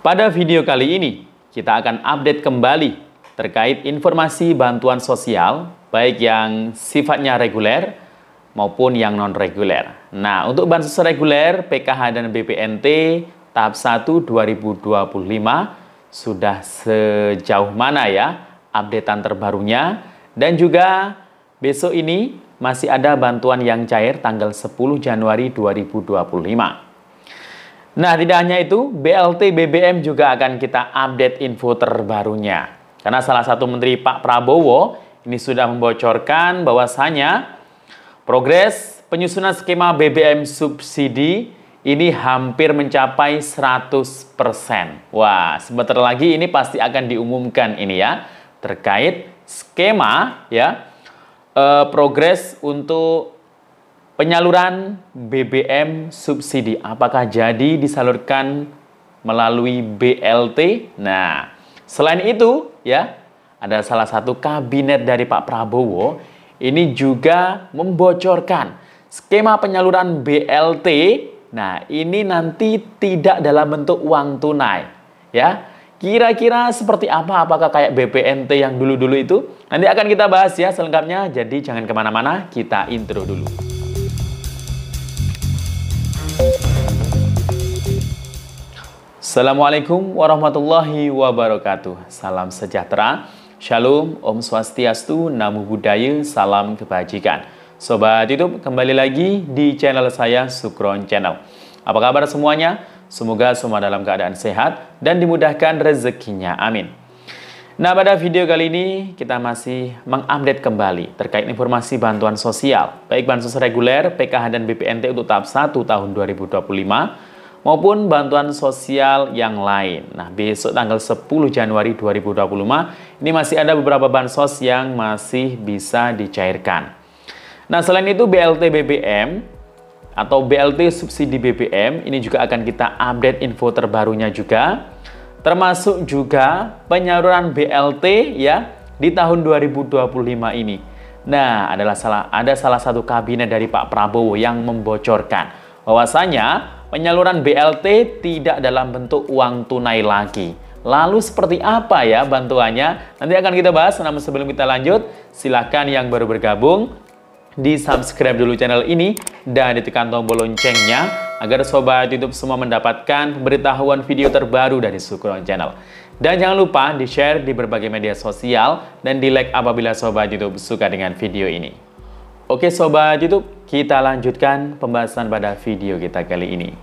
Pada video kali ini, kita akan update kembali terkait informasi bantuan sosial, baik yang sifatnya reguler maupun yang non-reguler. Nah, untuk bansos reguler, PKH dan BPNT tahap 1 2025 sudah sejauh mana ya updatean terbarunya, dan juga besok ini masih ada bantuan yang cair tanggal 10 Januari 2025. Nah, tidak hanya itu, BLT BBM juga akan kita update info terbarunya. Karena salah satu menteri Pak Prabowo ini sudah membocorkan bahwasanya progres penyusunan skema BBM subsidi ini hampir mencapai 100%. Wah, sebentar lagi ini pasti akan diumumkan ini ya, terkait skema ya, progres untuk penyaluran BBM subsidi. Apakah jadi disalurkan melalui BLT? Nah, selain itu ya, ada salah satu kabinet dari Pak Prabowo ini juga membocorkan skema penyaluran BLT. Nah, ini nanti tidak dalam bentuk uang tunai ya. Kira-kira seperti apa? Apakah kayak BPNT yang dulu-dulu itu? Nanti akan kita bahas ya selengkapnya. Jadi jangan kemana-mana, kita intro dulu. Assalamualaikum warahmatullahi wabarakatuh. Salam sejahtera, Shalom, Om Swastiastu, Namo Buddhaya, salam kebajikan. Sobat YouTube, kembali lagi di channel saya, Sukron Channel. Apa kabar semuanya? Semoga semua dalam keadaan sehat dan dimudahkan rezekinya. Amin. Nah, pada video kali ini kita masih mengupdate kembali terkait informasi bantuan sosial, baik bansos reguler, PKH dan BPNT untuk tahap 1 tahun 2025 maupun bantuan sosial yang lain. Nah, besok tanggal 10 Januari 2025 ini masih ada beberapa bansos yang masih bisa dicairkan. Nah, selain itu BLT BBM atau BLT subsidi BBM ini juga akan kita update info terbarunya juga, termasuk juga penyaluran BLT ya di tahun 2025 ini. Nah, ada salah satu kabinet dari Pak Prabowo yang membocorkan bahwasanya penyaluran BLT tidak dalam bentuk uang tunai lagi. Lalu seperti apa ya bantuannya? Nanti akan kita bahas. Namun sebelum kita lanjut, silakan yang baru bergabung di subscribe dulu channel ini dan ditekan tombol loncengnya agar sobat YouTube semua mendapatkan pemberitahuan video terbaru dari Sukron Channel. Dan jangan lupa di-share di berbagai media sosial dan di-like apabila sobat YouTube suka dengan video ini. Oke sobat YouTube, kita lanjutkan pembahasan pada video kita kali ini.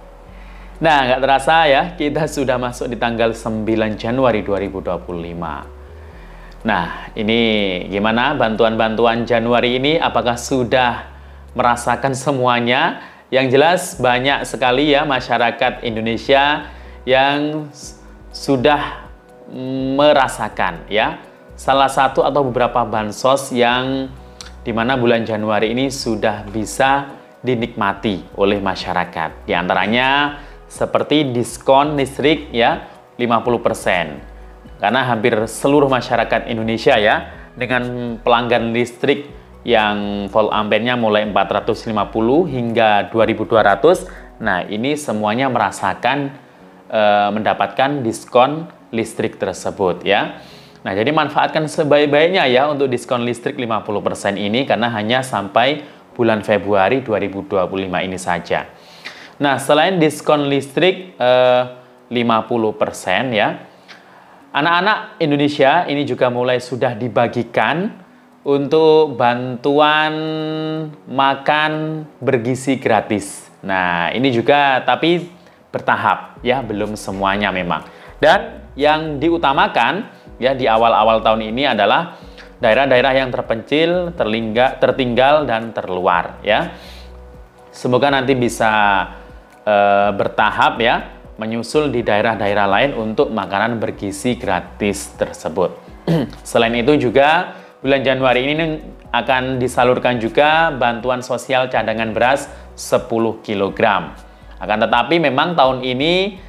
Nah, nggak terasa ya, kita sudah masuk di tanggal 9 Januari 2025. Nah, ini gimana bantuan-bantuan Januari ini? Apakah sudah merasakan semuanya? Yang jelas banyak sekali ya masyarakat Indonesia yang sudah merasakan ya salah satu atau beberapa bansos yang dimana bulan Januari ini sudah bisa dinikmati oleh masyarakat. Di antaranya seperti diskon listrik ya 50%. Karena hampir seluruh masyarakat Indonesia ya dengan pelanggan listrik yang volt ampere-nya mulai 450 hingga 2200. Nah, ini semuanya merasakan mendapatkan diskon listrik tersebut ya. Nah, jadi manfaatkan sebaik-baiknya ya untuk diskon listrik 50% ini karena hanya sampai bulan Februari 2025 ini saja. Nah, selain diskon listrik 50% ya, anak-anak Indonesia ini juga mulai sudah dibagikan untuk bantuan makan bergizi gratis. Nah, ini juga tapi bertahap ya, belum semuanya memang. Dan yang diutamakan ya di awal-awal tahun ini adalah daerah-daerah yang terpencil, tertinggal dan terluar ya. Semoga nanti bisa bertahap ya menyusul di daerah-daerah lain untuk makanan bergizi gratis tersebut. Selain itu juga bulan Januari ini akan disalurkan juga bantuan sosial cadangan beras 10 kg. Akan tetapi memang tahun ini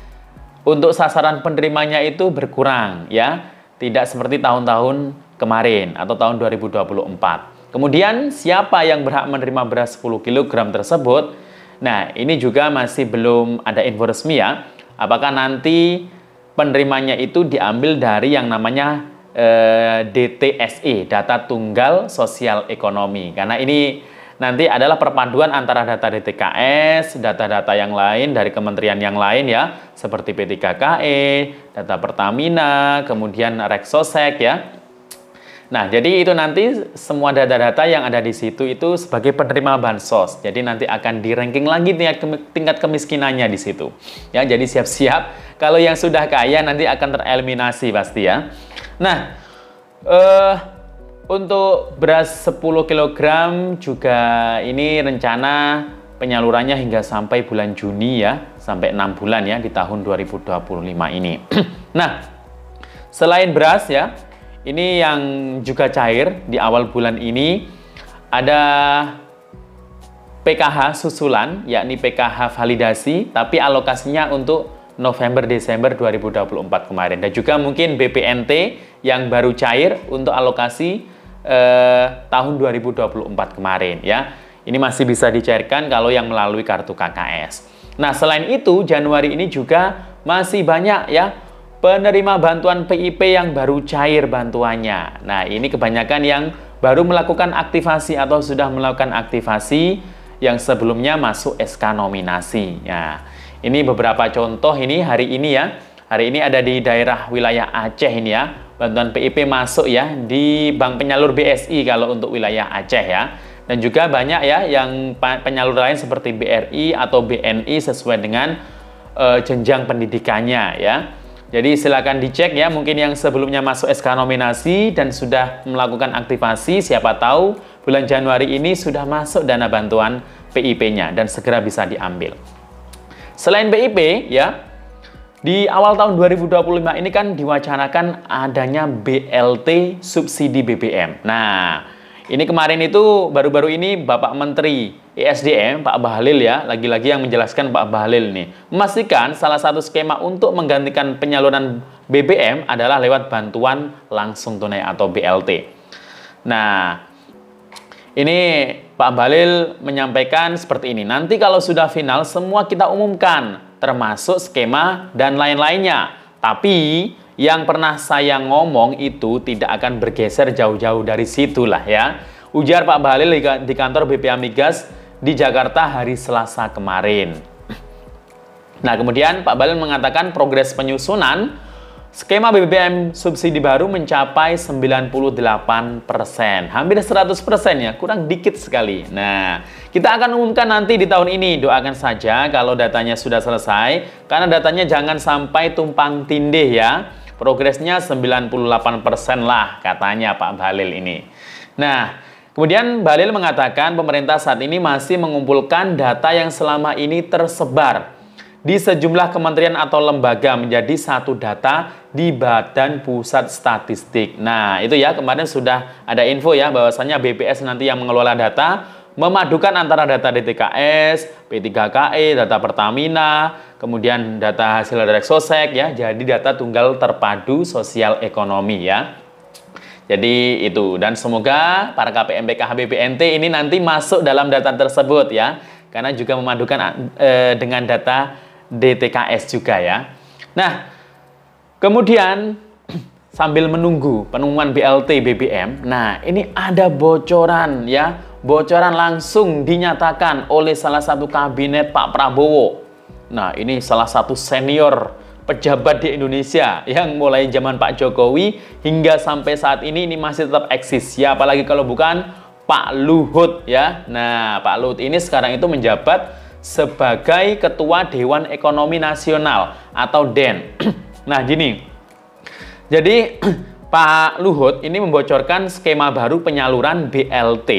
untuk sasaran penerimanya itu berkurang ya, tidak seperti tahun-tahun kemarin atau tahun 2024. Kemudian siapa yang berhak menerima beras 10 kg tersebut? Nah, ini juga masih belum ada info resmi ya. Apakah nanti penerimanya itu diambil dari yang namanya DTSE, Data Tunggal Sosial Ekonomi. Karena ini nanti adalah perpaduan antara data DTKS, data-data yang lain dari kementerian yang lain ya, seperti P3KE, data Pertamina, kemudian Reksosek ya. Nah, jadi itu nanti semua data-data yang ada di situ itu sebagai penerima bansos. Jadi nanti akan di-ranking lagi tingkat kemiskinannya di situ. Ya, jadi siap-siap kalau yang sudah kaya nanti akan tereliminasi pasti ya. Nah, untuk beras 10 kg juga ini rencana penyalurannya hingga sampai bulan Juni ya, sampai 6 bulan ya di tahun 2025 ini. Nah, selain beras ya, ini yang juga cair di awal bulan ini ada PKH susulan, yakni PKH validasi, tapi alokasinya untuk November-Desember 2024 kemarin. Dan juga mungkin BPNT yang baru cair untuk alokasi tahun 2024 kemarin ya. Ini masih bisa dicairkan kalau yang melalui kartu KKS. Nah, selain itu Januari ini juga masih banyak ya penerima bantuan PIP yang baru cair bantuannya. Nah, ini kebanyakan yang baru melakukan aktivasi atau sudah melakukan aktivasi yang sebelumnya masuk SK nominasi. Ya, ini beberapa contoh ini hari ini ya. Hari ini ada di daerah wilayah Aceh ini ya. Bantuan PIP masuk ya di Bank Penyalur BSI kalau untuk wilayah Aceh ya. Dan juga banyak ya yang penyalur lain seperti BRI atau BNI sesuai dengan jenjang pendidikannya ya. Jadi silakan dicek ya, mungkin yang sebelumnya masuk SK nominasi dan sudah melakukan aktivasi, siapa tahu bulan Januari ini sudah masuk dana bantuan PIP-nya dan segera bisa diambil. Selain PIP ya, di awal tahun 2025 ini kan diwacanakan adanya BLT subsidi BBM. Nah, ini kemarin itu baru-baru ini Bapak Menteri ESDM Pak Bahlil ya, lagi-lagi yang menjelaskan Pak Bahlil nih, memastikan salah satu skema untuk menggantikan penyaluran BBM adalah lewat bantuan langsung tunai atau BLT. Nah, ini Pak Bahlil menyampaikan seperti ini, nanti kalau sudah final semua kita umumkan, termasuk skema dan lain-lainnya. Tapi yang pernah saya ngomong itu tidak akan bergeser jauh-jauh dari situlah ya. Ujar Pak Bahlil di kantor BPA Migas di Jakarta hari Selasa kemarin. Nah, kemudian Pak Bahlil mengatakan progres penyusunan skema BBM subsidi baru mencapai 98%. Hampir 100% ya, kurang dikit sekali. Nah, kita akan umumkan nanti di tahun ini. Doakan saja kalau datanya sudah selesai, karena datanya jangan sampai tumpang tindih ya. Progresnya 98% lah katanya Pak Bahlil ini. Nah, kemudian Bahlil mengatakan pemerintah saat ini masih mengumpulkan data yang selama ini tersebar di sejumlah kementerian atau lembaga menjadi satu data di Badan Pusat Statistik. Nah, itu ya kemarin sudah ada info ya bahwasannya BPS nanti yang mengelola data, memadukan antara data DTKS, P3KE, data Pertamina, kemudian data hasil dari Reksosek ya, jadi data tunggal terpadu sosial ekonomi ya. Jadi itu, dan semoga para KPM PKH BPNT ini nanti masuk dalam data tersebut ya, karena juga memadukan dengan data DTKS juga ya. Nah, kemudian sambil menunggu pengumuman BLT BBM, nah ini ada bocoran ya, bocoran langsung dinyatakan oleh salah satu kabinet Pak Prabowo. Nah, ini salah satu senior pejabat di Indonesia yang mulai zaman Pak Jokowi hingga sampai saat ini masih tetap eksis ya, apalagi kalau bukan Pak Luhut ya. Nah, Pak Luhut ini sekarang itu menjabat sebagai Ketua Dewan Ekonomi Nasional atau DEN. Nah, gini. Jadi Pak Luhut ini membocorkan skema baru penyaluran BLT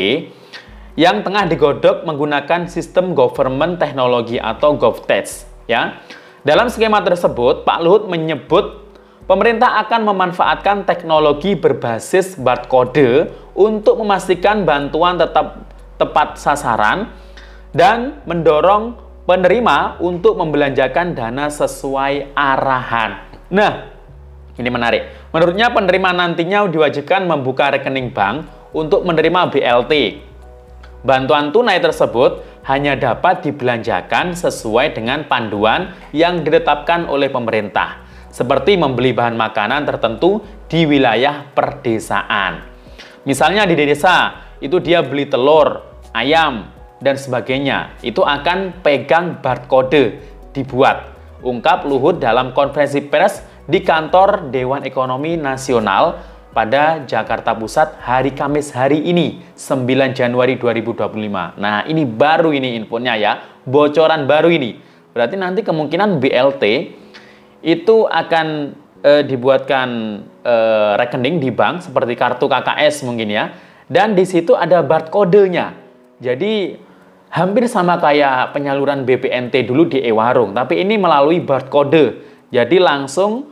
yang tengah digodok menggunakan sistem government teknologi atau GovTech ya. Dalam skema tersebut, Pak Luhut menyebut pemerintah akan memanfaatkan teknologi berbasis barcode untuk memastikan bantuan tetap tepat sasaran dan mendorong penerima untuk membelanjakan dana sesuai arahan. Nah, ini menarik. Menurutnya penerima nantinya diwajibkan membuka rekening bank untuk menerima BLT. Bantuan tunai tersebut hanya dapat dibelanjakan sesuai dengan panduan yang ditetapkan oleh pemerintah. seperti membeli bahan makanan tertentu di wilayah perdesaan. Misalnya di desa, itu dia beli telur, ayam, dan sebagainya. Itu akan pegang barcode dibuat. Ungkap Luhut dalam konferensi pers di kantor Dewan Ekonomi Nasional pada Jakarta Pusat hari Kamis hari ini, 9 Januari 2025. Nah, ini baru ini infonya ya, bocoran baru ini. Berarti nanti kemungkinan BLT itu akan dibuatkan rekening di bank seperti kartu KKS mungkin ya, dan di situ ada barcode-nya. Jadi hampir sama kayak penyaluran BPNT dulu di e-warung, tapi ini melalui barcode. Jadi langsung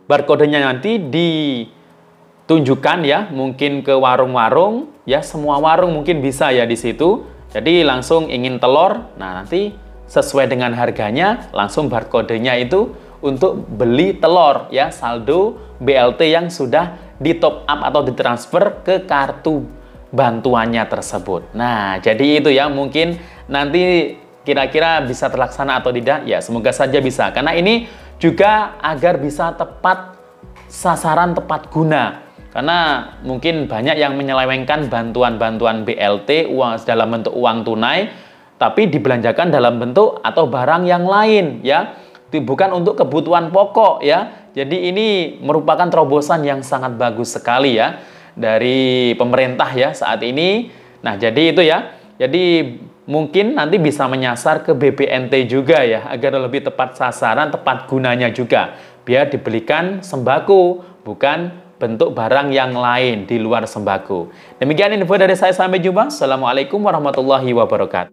barcode-nya nanti ditunjukkan ya, mungkin ke warung-warung ya, semua warung mungkin bisa ya di situ. Jadi langsung ingin telur, nah nanti sesuai dengan harganya langsung barcode-nya itu untuk beli telur ya, saldo BLT yang sudah di top up atau ditransfer ke kartu bantuannya tersebut. Nah, jadi itu ya, mungkin nanti kira-kira bisa terlaksana atau tidak ya, semoga saja bisa, karena ini juga agar bisa tepat sasaran, tepat guna. Karena mungkin banyak yang menyelewengkan bantuan-bantuan BLT uang dalam bentuk uang tunai, tapi dibelanjakan dalam bentuk atau barang yang lain ya, bukan untuk kebutuhan pokok ya. Jadi ini merupakan terobosan yang sangat bagus sekali ya dari pemerintah ya saat ini. Nah, jadi itu ya. Jadi mungkin nanti bisa menyasar ke BPNT juga ya, agar lebih tepat sasaran, tepat gunanya juga. Biar dibelikan sembako, bukan bentuk barang yang lain di luar sembako. Demikian info dari saya, sampai jumpa. Assalamualaikum warahmatullahi wabarakatuh.